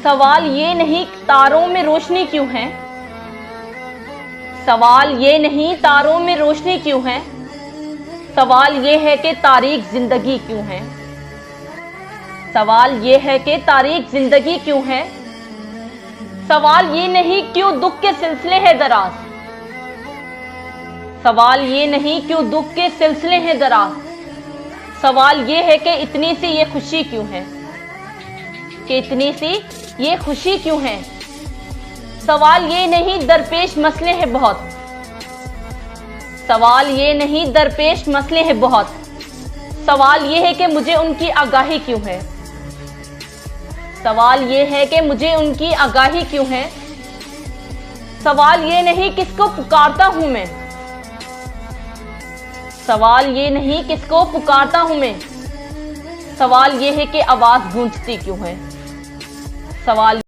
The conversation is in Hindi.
सवाल ये नहीं तारों में रोशनी क्यों है। सवाल ये नहीं तारों में रोशनी क्यों है। सवाल ये है कि तारीख जिंदगी क्यों है। सवाल ये है कि तारीख जिंदगी क्यों है। सवाल ये नहीं क्यों दुख के सिलसिले हैं दराज। सवाल ये नहीं क्यों दुख के सिलसिले हैं दराज। सवाल ये है कि इतनी सी ये खुशी क्यों है, कि इतनी सी ये खुशी क्यों है। सवाल ये नहीं दरपेश मसले हैं बहुत। सवाल ये नहीं दरपेश मसले हैं बहुत। सवाल ये है कि मुझे उनकी आगाही क्यों है। सवाल ये है कि मुझे उनकी आगाही क्यों है। सवाल ये नहीं किसको पुकारता हूं मैं। सवाल ये नहीं किसको पुकारता हूं मैं। सवाल ये है कि आवाज गूंजती क्यों है। सवाल